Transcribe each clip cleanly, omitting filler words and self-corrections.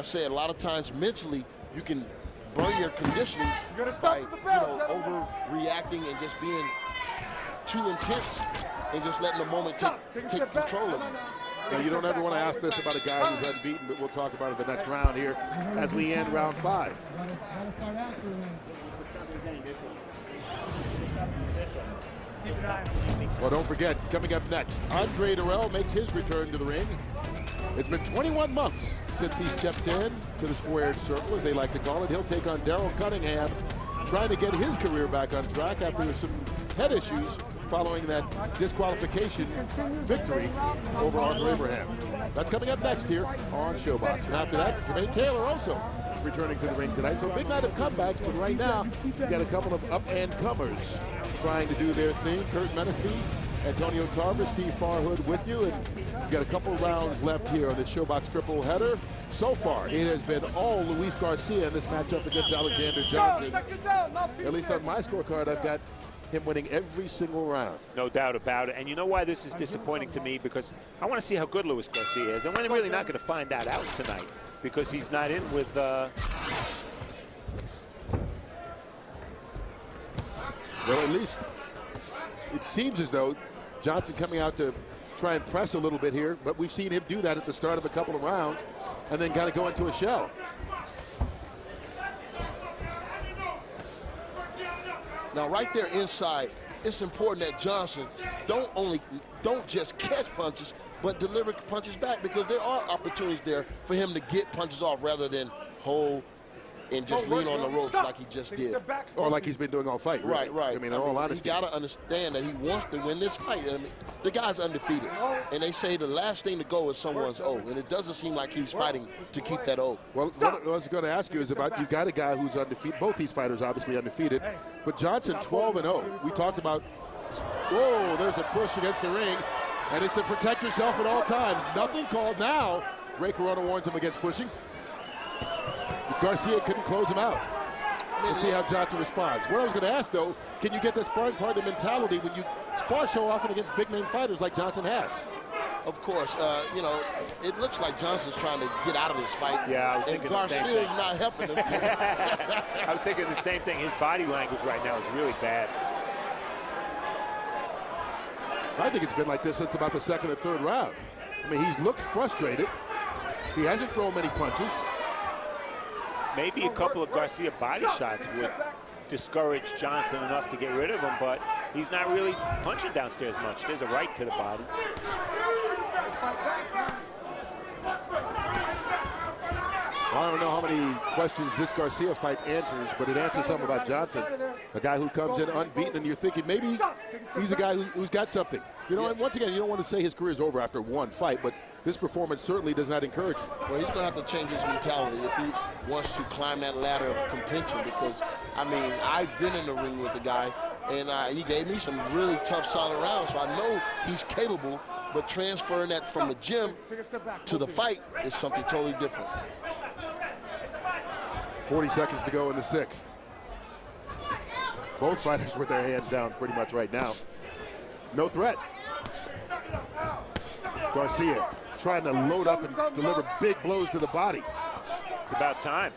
I said, a lot of times mentally you can burn your conditioning by overreacting and just being too intense and just letting the moment take control of you. Now, you don't ever want to ask this about a guy who's unbeaten, but we'll talk about it the next round here as we end round 5. Well, don't forget, coming up next, Andre Durrell makes his return to the ring. It's been 21 months since he stepped in to the squared circle, as they like to call it. He'll take on Daryl Cunningham, trying to get his career back on track after some head issues following that disqualification victory over Arthur Abraham. That's coming up next here on ShoBox. And after that, Jermaine Taylor also returning to the ring tonight. So a big night of comebacks, but right now, you've got a couple of up-and-comers trying to do their thing. Kurt Menefee, Antonio Tarver, Steve Farhood with you, and we've got a couple rounds left here on this ShoBox triple header. So far, it has been all Luis Garcia in this matchup against Alexander Johnson. At least on my scorecard, I've got him winning every single round. No doubt about it. And you know why this is disappointing to me? Because I want to see how good Luis Garcia is. And we're really not going to find that out tonight because he's not in with... Well, at least it seems as though Johnson coming out to try and press a little bit here, but we've seen him do that at the start of a couple of rounds and then kind of go into a shell. Now, right there inside, it's important that Johnson don't just catch punches, but deliver punches back, because there are opportunities there for him to get punches off rather than hold and just lean on the ropes like he just did. Or like he's been doing all fight. Really. Right. I mean, in all honesty. He's got to understand that he wants to win this fight. I mean, the guy's undefeated. And they say the last thing to go is someone's O. And it doesn't seem like he's fighting to keep that O. Well, what I was going to ask you is about, you've got a guy who's undefeated. Both these fighters obviously undefeated. But Johnson 12-0. We talked about, whoa, there's a push against the ring. And it's to protect yourself at all times. Nothing called now. Ray Corona warns him against pushing. Garcia couldn't close him out. We'll see how Johnson responds. What I was going to ask, though, can you get that sparring partner mentality when you spar so often against big-name fighters like Johnson has? Of course. You know, it looks like Johnson's trying to get out of this fight. Yeah, I was thinking the same thing. Garcia's not helping him. I was thinking the same thing. His body language right now is really bad. I think it's been like this since about the second or third round. I mean, he's looked frustrated. He hasn't thrown many punches. Maybe a couple of Garcia body shots would discourage Johnson enough to get rid of him, but he's not really punching downstairs much. There's a right to the body. I don't know how many questions this Garcia fight answers, but it answers something about Johnson. A guy who comes in unbeaten, and you're thinking maybe he's a guy who's got something. You know, and once again, you don't want to say his career is over after one fight, but this performance certainly does not encourage him. Well, he's going to have to change his mentality if he wants to climb that ladder of contention, because, I mean, I've been in the ring with the guy, and he gave me some really tough, solid rounds, so I know he's capable, but transferring that from the gym to the fight is something totally different. 40 seconds to go in the 6th. Both fighters with their hands down pretty much right now. No threat. Garcia trying to load up and deliver big blows to the body. It's about time.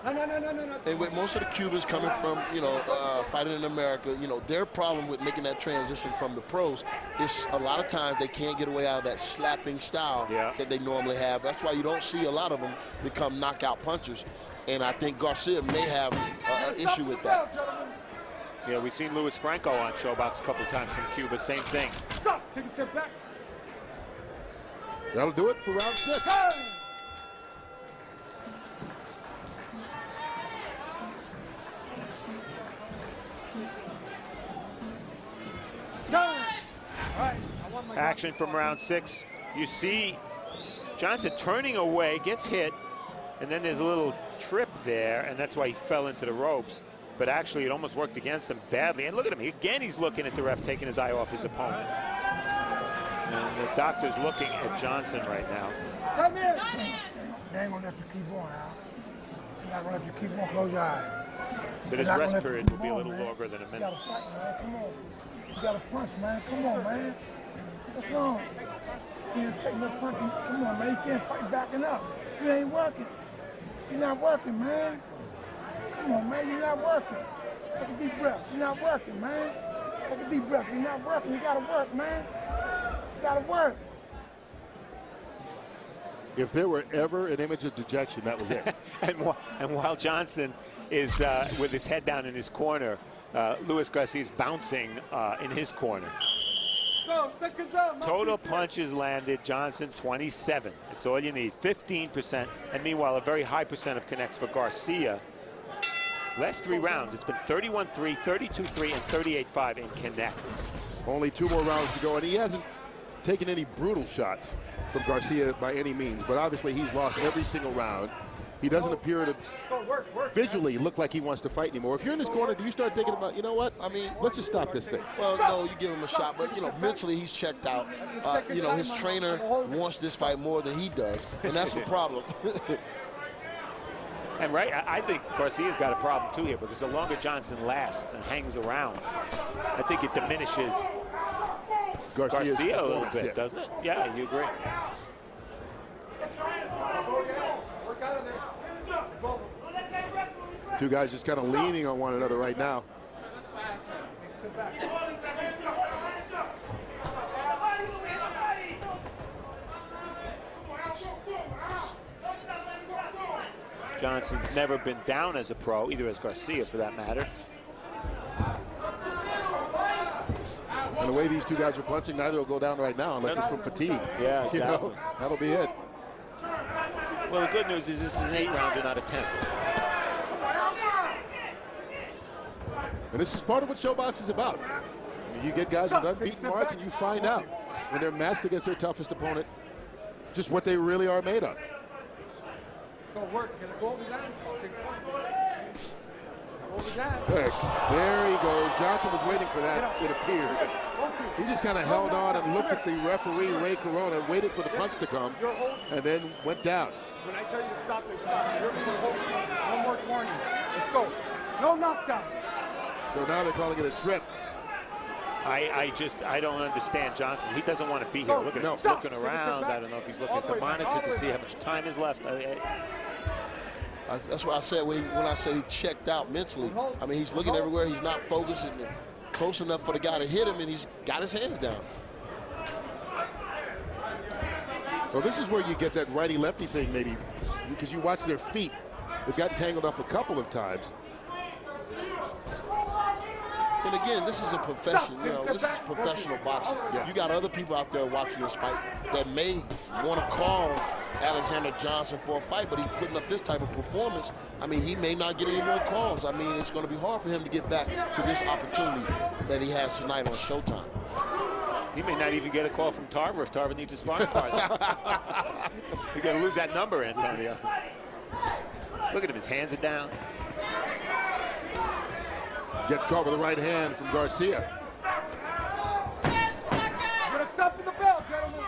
And with most of the Cubans coming from, you know, fighting in America, you know, their problem with making that transition from the pros is a lot of times they can't get away out of that slapping style that they normally have. That's why you don't see a lot of them become knockout punchers. And I think Garcia may have an issue with that. Yeah, we've seen Luis Franco on ShoBox a couple of times from Cuba. Same thing. Stop. Take a step back. That'll do it for round 6. Action from round 6. You see Johnson turning away, gets hit, and then there's a little trip there, and that's why he fell into the ropes. But actually, it almost worked against him badly. And look at him. Again, he's looking at the ref, taking his eye off his opponent. And the doctor's looking at Johnson right now. Come here. They ain't gonna let you keep on, Al. They're not gonna let you keep on. Close your eyes. So this rest period will be a little longer than a minute. You gotta fight, man. Come on. You gotta punch, man. Come on, man. What's wrong? You can't take no punch. Come on, man. You can't fight backing up. You ain't working. You're not working, man. Come on, man, you're not working. Take a deep breath. You're not working, man. Take a deep breath. You're not working. You gotta work, man. You gotta work. If there were ever an image of dejection, that was it. and while Johnson is with his head down in his corner, Luis Garcia is bouncing in his corner. Total punches landed, Johnson 27. It's all you need, 15%. And meanwhile, a very high percent of connects for Garcia. Last 3 rounds, it's been 31-3, 32-3, and 38-5 in connects. Only 2 more rounds to go, and he hasn't taken any brutal shots from Garcia by any means, but obviously he's lost every single round. He doesn't appear to visually look like he wants to fight anymore. If you're in his corner, do you start thinking about, you know what? I mean, let's just stop this thing. Well, no, you give him a shot, but, you know, mentally he's checked out. You know, his trainer wants this fight more than he does, and that's a problem. And I think Garcia's got a problem too here, because the longer Johnson lasts and hangs around, I think it diminishes Garcia a little bit, doesn't it? Yeah, you agree. Two guys just kind of leaning on one another right now. Johnson's never been down as a pro, either as Garcia for that matter. And the way these two guys are punching, neither will go down right now unless it's from fatigue. Yeah, exactly. You know, that'll be it. Well, the good news is this is an 8-rounder, not a 10. And this is part of what ShoBox is about. You get guys with unbeaten marks, and you find out when they're matched against their toughest opponent just what they really are made of. It's going to work. Get a go over his hands. Take points. There he goes. Johnson was waiting for that, it appeared. He just kind of held on and looked at the referee, Ray Corona, waited for the punch to come, and then went down. When I tell you to stop, they stop. No more warnings. Let's go. No knockdown. So now they're calling it a trip. I don't understand Johnson. He doesn't want to be here. Look at him looking around. I don't know if he's looking at the monitor to see how much time is left. That's what I said when I said he checked out mentally. I mean, he's looking everywhere. He's not focused and close enough for the guy to hit him, and he's got his hands down. Well, this is where you get that righty-lefty thing, maybe, because you watch their feet. They've gotten tangled up a couple of times. And again, this is a profession. You know, this is professional boxing. Yeah. You got other people out there watching this fight that may want to call Alexander Johnson for a fight, but he's putting up this type of performance. I mean, he may not get any more calls. I mean, it's going to be hard for him to get back to this opportunity that he has tonight on Showtime. He may not even get a call from Tarver if Tarver needs a sparring partner. You're going to lose that number, Antonio. Look at him, his hands are down. Gets caught with the right hand from Garcia. You're going to stop with the bell, gentlemen.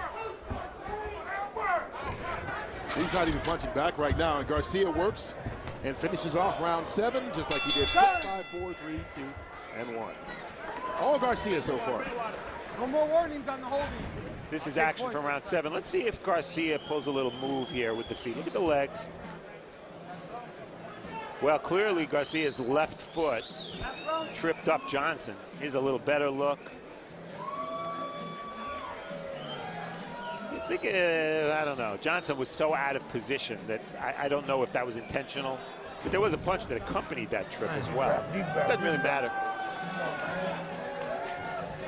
He's not even punching back right now, and Garcia works and finishes off round 7 just like he did 6, 5, 4, 3, 2, and 1. All Garcia so far. No more warnings on the holding. This is action from round 7. Let's see if Garcia pulls a little move here with the feet. Look at the legs. Well, clearly Garcia's left foot tripped up Johnson. Here's a little better look. I think, I don't know. Johnson was so out of position that I don't know if that was intentional. But there was a punch that accompanied that trip as well. Doesn't really matter.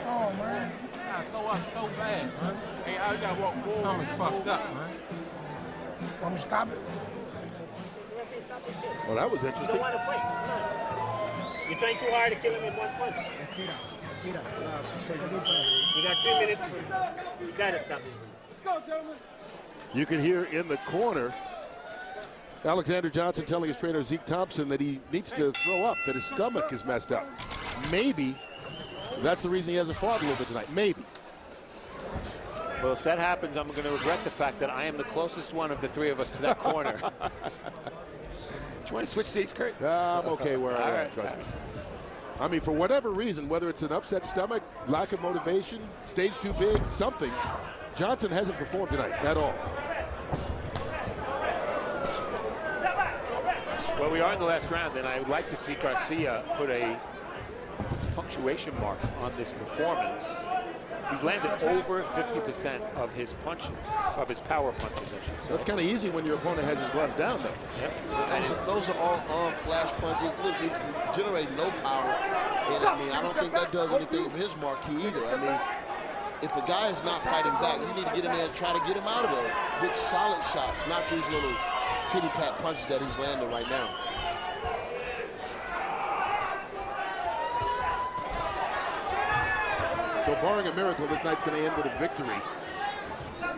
Oh, man. I throw up so bad, man. Hey, I got to walk forward. Stomach fucked up, man. Want me to stop it? Well, that was interesting. You don't want to fight. No. You're trying too hard to kill him with one punch. You got 3 minutes. You got to stop this one. Let's go, gentlemen. You can hear in the corner Alexander Johnson telling his trainer Zeke Thompson that he needs to throw up, that his stomach is messed up. Maybe that's the reason he hasn't fought a little bit tonight. Maybe. Well, if that happens, I'm going to regret the fact that I am the closest one of the 3 of us to that corner. Do you want to switch seats, Kurt? I'm okay where I am, right. trust me. I mean, for whatever reason, whether it's an upset stomach, lack of motivation, stage too big, something, Johnson hasn't performed tonight at all. minutes. Well, we are in the last round, and I would like to see Garcia put a punctuation mark on this performance. He's landed over 50% of his punches, of his power punches. So it's kind of easy when your opponent has his glove down, though. Yep. Those are all arm flash punches. Look, he's generating no power. And I mean, I don't think that does anything for his marquee either. I mean, if a guy is not fighting back, you need to get in there and try to get him out of there with solid shots, not these little pity-pat punches that he's landing right now. So barring a miracle, this night's going to end with a victory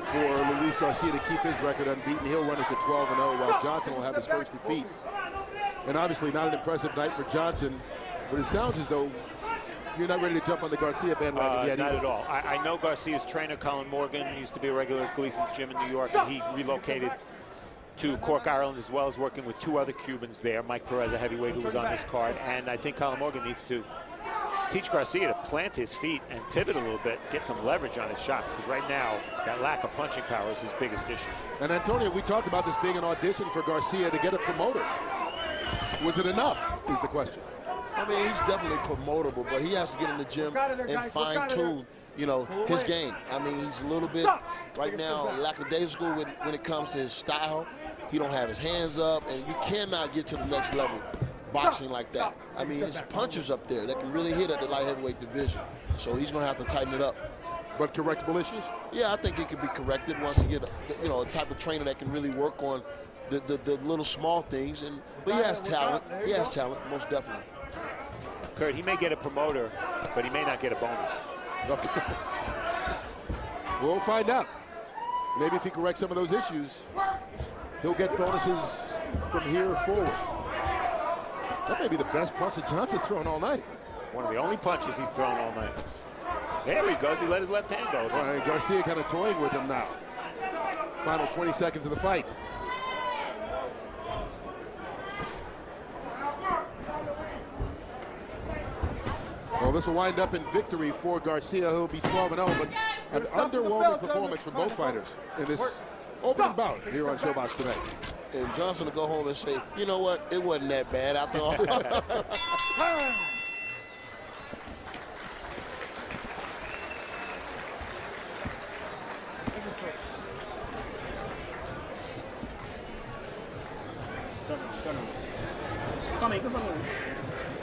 for Luis Garcia to keep his record unbeaten. He'll run it to 12-0, while Johnson will have his first defeat. And obviously not an impressive night for Johnson, but it sounds as though you're not ready to jump on the Garcia bandwagon yet. Not at all. I know Garcia's trainer, Colin Morgan, used to be a regular at Gleason's gym in New York, and he relocated to Cork, Ireland, as well as working with 2 other Cubans there, Mike Perez, a heavyweight who was on this card. And I think Colin Morgan needs to teach Garcia to plant his feet and pivot a little bit, get some leverage on his shots, because right now that lack of punching power is his biggest issue. And Antonio, we talked about this being an audition for Garcia to get a promoter. Was it enough, is the question. I mean, he's definitely promotable, but he has to get in the gym and fine-tune, you know, his game. I mean, he's a little bit, right now, lackadaisical when it comes to his style. He don't have his hands up, and you cannot get to the next level boxing like that. I mean, there's punchers up there that can really hit at the light heavyweight division. So he's going to have to tighten it up. But correctable issues? Yeah, I think it can be corrected once you get, a type of trainer that can really work on the little small things. But he has talent. He has talent, most definitely. Kurt, he may get a promoter, but he may not get a bonus. Okay. We'll find out. Maybe if he corrects some of those issues, he'll get bonuses from here forward. That may be the best punch that Johnson's thrown all night. One of the only punches he's thrown all night. There he goes. He let his left hand go. Right, Garcia kind of toying with him now. Final 20 seconds of the fight. Well, this will wind up in victory for Garcia, who'll be 12-0, but an underwhelming performance from both fighters in this opening bout here on ShoBox tonight. And Johnson will go home and say, you know what, it wasn't that bad after all.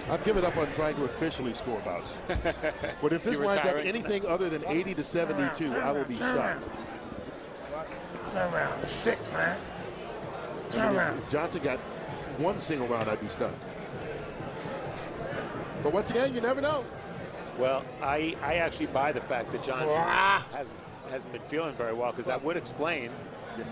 I've given up on trying to officially score bouts. But if this winds up anything other than 80-72, I will be shocked. Turn around. Sick, man. Turn around. If Johnson got one single round, I'd be stunned. But once again, you never know. Well, I actually buy the fact that Johnson hasn't been feeling very well, because that would explain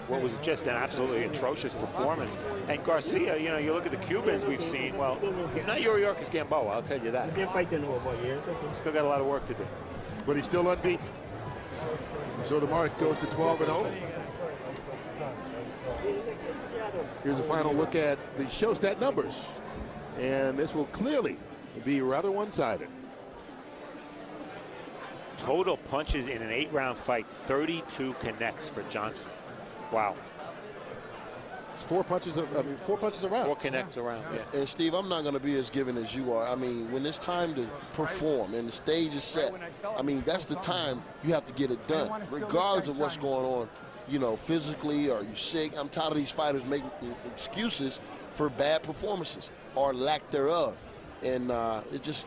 what was just an absolutely atrocious performance. And Garcia, you look at the Cubans we've seen, well, he's not Yuriorkis Gamboa, I'll tell you that. He's been fighting over years. Still got a lot of work to do. But he's still unbeaten. So the mark goes to 12-0. Here's a final look at the show stat numbers. And this will clearly be rather one-sided. Total punches in an 8-round fight, 32 connects for Johnson. Wow. It's 4 punches around. 4 connects around, yeah. And Steve, I'm not going to be as given as you are. I mean, when it's time to perform and the stage is set, I mean, that's the time you have to get it done, regardless of what's going on, physically, or you sick. I'm tired of these fighters making excuses for bad performances or lack thereof. And it just,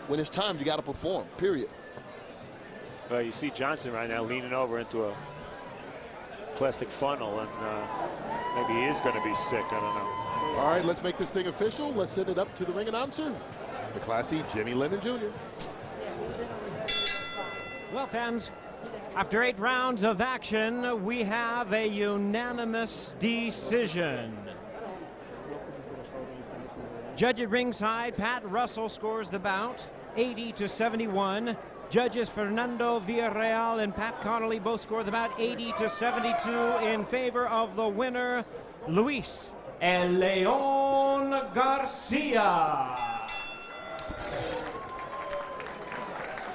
when it's time, you got to perform, period. Well, you see Johnson right now leaning over into a plastic funnel, and maybe he is going to be sick. I don't know. All right, let's make this thing official. Let's send it up to the ring announcer, the classy Jimmy Lennon Jr. Well, fans, after 8 rounds of action, we have a unanimous decision. Judge at ringside, Pat Russell scores the bout, 80-71. Judges Fernando Villarreal and Pat Connolly both score the bout, 80-72 in favor of the winner, Luis El León Garcia.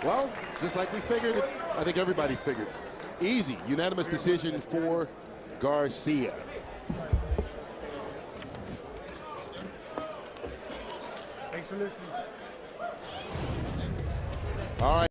Well, just like we figured, I think everybody figured. Easy, unanimous decision for Garcia. Thanks for listening. All right.